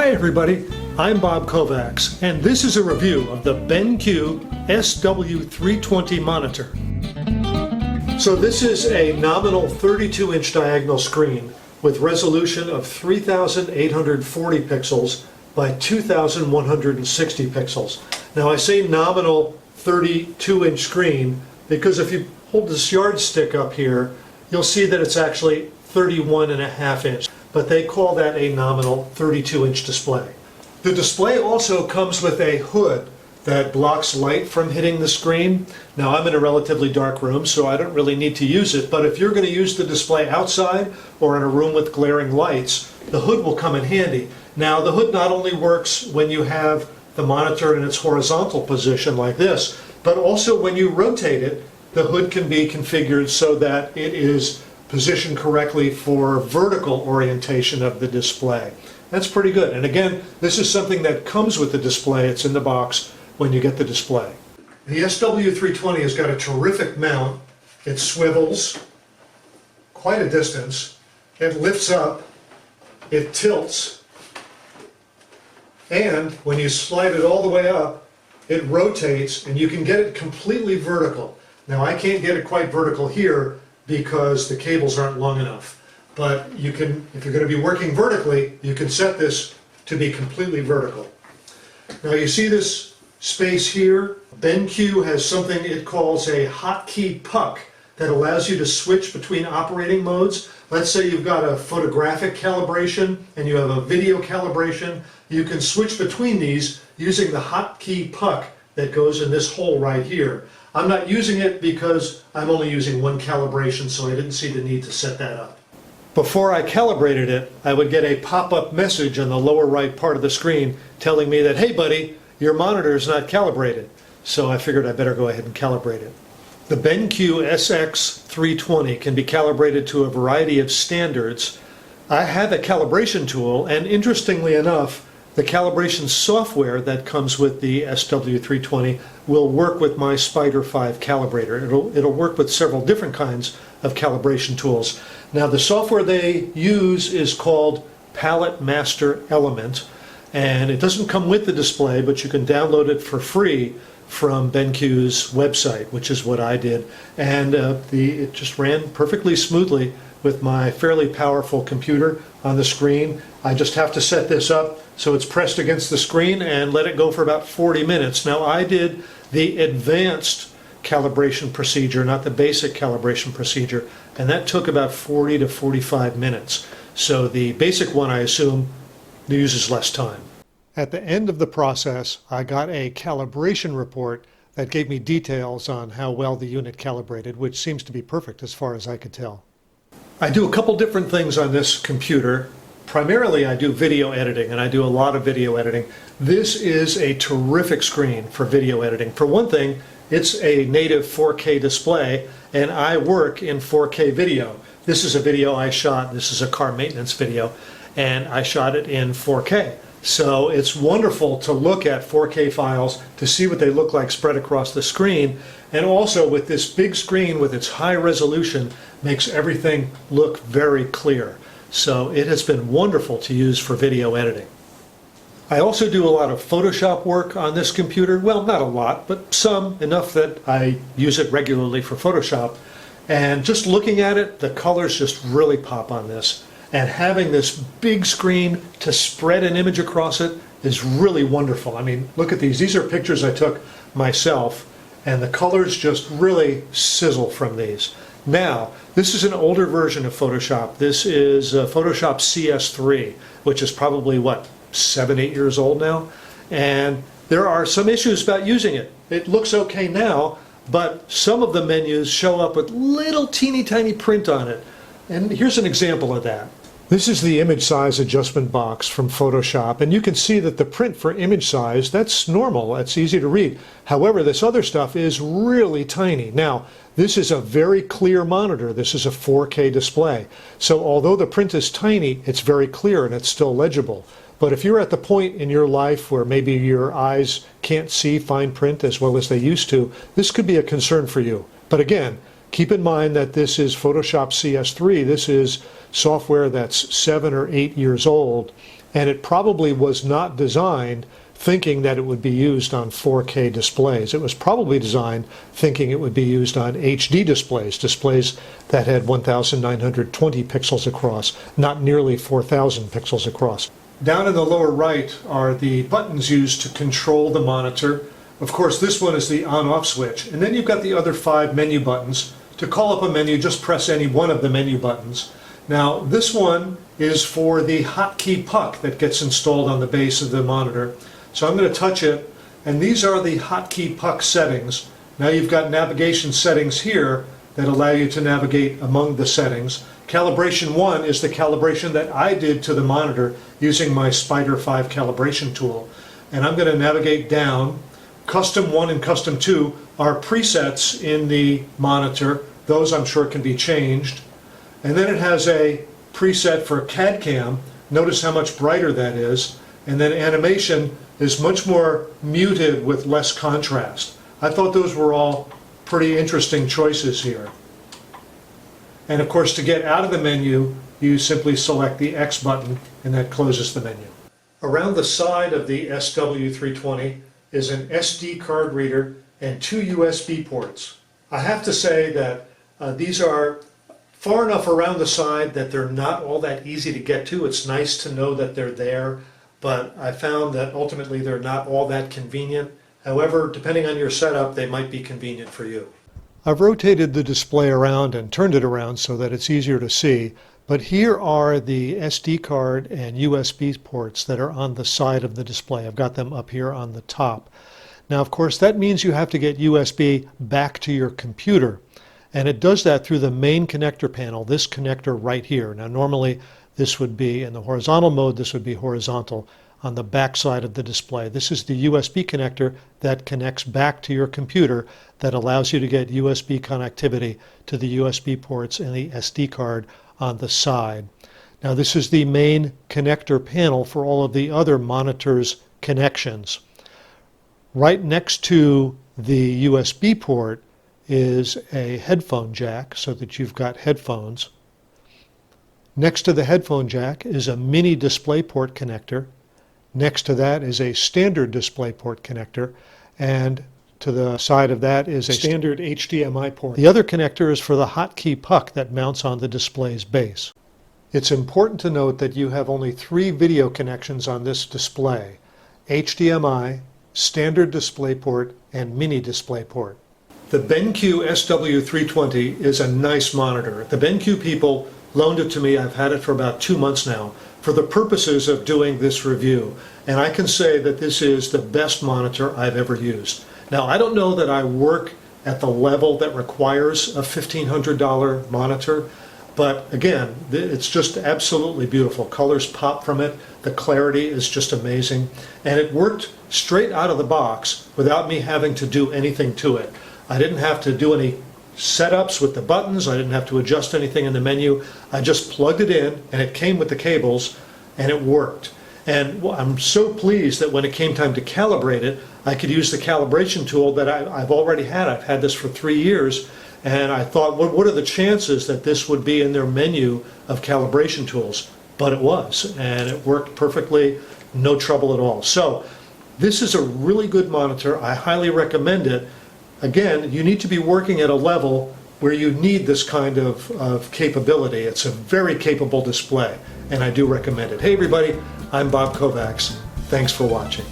Hi everybody, I'm Bob Kovacs, and this is a review of the BenQ SW320 monitor. So this is a nominal 32-inch diagonal screen with resolution of 3,840 pixels by 2,160 pixels. Now I say nominal 32-inch screen because if you hold this yardstick up here, you'll see that it's actually 31.5 inch. But they call that a nominal 32-inch display. The display also comes with a hood that blocks light from hitting the screen. Now I'm in a relatively dark room, so I don't really need to use it, but if you're going to use the display outside or in a room with glaring lights, the hood will come in handy. Now the hood not only works when you have the monitor in its horizontal position like this, but also when you rotate it, the hood can be configured so that it is positioned correctly for vertical orientation of the display. That's pretty good. And again, this is something that comes with the display. It's in the box when you get the display. The SW320 has got a terrific mount. It swivels quite a distance. It lifts up. It tilts. And when you slide it all the way up, it rotates and you can get it completely vertical. Now I can't get it quite vertical here because the cables aren't long enough. But you can, if you're going to be working vertically, you can set this to be completely vertical. Now you see this space here? BenQ has something it calls a hotkey puck that allows you to switch between operating modes. Let's say you've got a photographic calibration and you have a video calibration. You can switch between these using the hotkey puck that goes in this hole right here. I'm not using it because I'm only using one calibration, so I didn't see the need to set that up. Before I calibrated it, I would get a pop-up message on the lower right part of the screen telling me that, hey buddy, your monitor is not calibrated. So I figured I better go ahead and calibrate it. The BenQ SX320 can be calibrated to a variety of standards. I have a calibration tool, and interestingly enough, the calibration software that comes with the SW320 will work with my Spyder5 calibrator. It'll work with several different kinds of calibration tools. Now the software they use is called Palette Master Element, and it doesn't come with the display, but you can download it for free from BenQ's website, which is what I did. And it just ran perfectly smoothly with my fairly powerful computer on the screen. I just have to set this up so it's pressed against the screen and let it go for about 40 minutes. Now I did the advanced calibration procedure, not the basic calibration procedure, and that took about 40 to 45 minutes. So the basic one, I assume, uses less time. At the end of the process, I got a calibration report that gave me details on how well the unit calibrated, which seems to be perfect as far as I could tell. I do a couple different things on this computer. Primarily I do video editing, and I do a lot of video editing. This is a terrific screen for video editing. For one thing, it's a native 4K display, and I work in 4K video. This is a video I shot, this is a car maintenance video, and I shot it in 4K. So it's wonderful to look at 4K files, to see what they look like spread across the screen, and also with this big screen with its high resolution makes everything look very clear. So it has been wonderful to use for video editing. I also do a lot of Photoshop work on this computer. Well, not a lot, but some, enough that I use it regularly for Photoshop. And just looking at it, the colors just really pop on this. And having this big screen to spread an image across it is really wonderful. I mean, look at these. These are pictures I took myself, and the colors just really sizzle from these. Now, this is an older version of Photoshop. This is Photoshop CS3, which is probably, what, 7, 8 years old now? And there are some issues about using it. It looks okay now, but some of the menus show up with little teeny tiny print on it. And here's an example of that. This is the image size adjustment box from Photoshop, and you can see that the print for image size, that's normal, that's easy to read. However, this other stuff is really tiny. Now, this is a very clear monitor. This is a 4K display. So although the print is tiny, it's very clear and it's still legible. But if you're at the point in your life where maybe your eyes can't see fine print as well as they used to, this could be a concern for you. But again, keep in mind that this is Photoshop CS3. This is software that's 7 or 8 years old, And it probably was not designed thinking that it would be used on 4K displays. It was probably designed thinking it would be used on HD displays, displays that had 1920 pixels across, not nearly 4000 pixels across. Down in the lower right are the buttons used to control the monitor. Of course, this one is the on-off switch. And then you've got the other 5 menu buttons. To call up a menu, just press any one of the menu buttons. Now, this one is for the hotkey puck that gets installed on the base of the monitor. So I'm going to touch it, and these are the hotkey puck settings. Now you've got navigation settings here that allow you to navigate among the settings. Calibration 1 is the calibration that I did to the monitor using my Spyder5 calibration tool. And I'm going to navigate down. Custom 1 and Custom 2 are presets in the monitor. Those I'm sure can be changed. And then it has a preset for CAD CAM. Notice how much brighter that is. And then animation is much more muted with less contrast. I thought those were all pretty interesting choices here. And of course, to get out of the menu, you simply select the X button and that closes the menu. Around the side of the SW320 is an SD card reader and 2 USB ports. I have to say that these are far enough around the side that they're not all that easy to get to. It's nice to know that they're there, but I found that ultimately they're not all that convenient. However, depending on your setup, they might be convenient for you. I've rotated the display around and turned it around so that it's easier to see, but here are the SD card and USB ports that are on the side of the display. I've got them up here on the top. Now, of course, that means you have to get USB back to your computer, and it does that through the main connector panel, this connector right here. Now, normally this would be in the horizontal mode, this would be horizontal on the back side of the display. This is the USB connector that connects back to your computer that allows you to get USB connectivity to the USB ports and the SD card on the side. Now, this is the main connector panel for all of the other monitors' connections. Right next to the USB port is a headphone jack so that you've got headphones. Next to the headphone jack is a mini DisplayPort connector. Next to that is a standard DisplayPort connector, and to the side of that is a standard HDMI port. The other connector is for the hotkey puck that mounts on the display's base. It's important to note that you have only 3 video connections on this display: HDMI, standard DisplayPort, and mini DisplayPort. The BenQ SW320 is a nice monitor. The BenQ people loaned it to me. I've had it for about 2 months now for the purposes of doing this review. And I can say that this is the best monitor I've ever used. Now, I don't know that I work at the level that requires a $1,500 monitor, but again, it's just absolutely beautiful. Colors pop from it. The clarity is just amazing. And it worked straight out of the box without me having to do anything to it. I didn't have to do any setups with the buttons. I didn't have to adjust anything in the menu. I just plugged it in and it came with the cables and it worked. And I'm so pleased that when it came time to calibrate it, I could use the calibration tool that I've already had. I've had this for 3 years, and I thought, what are the chances that this would be in their menu of calibration tools? But it was, and it worked perfectly, no trouble at all. So this is a really good monitor. I highly recommend it. Again, you need to be working at a level where you need this kind of capability. It's a very capable display, and I do recommend it. Hey everybody, I'm Bob Kovacs. Thanks for watching.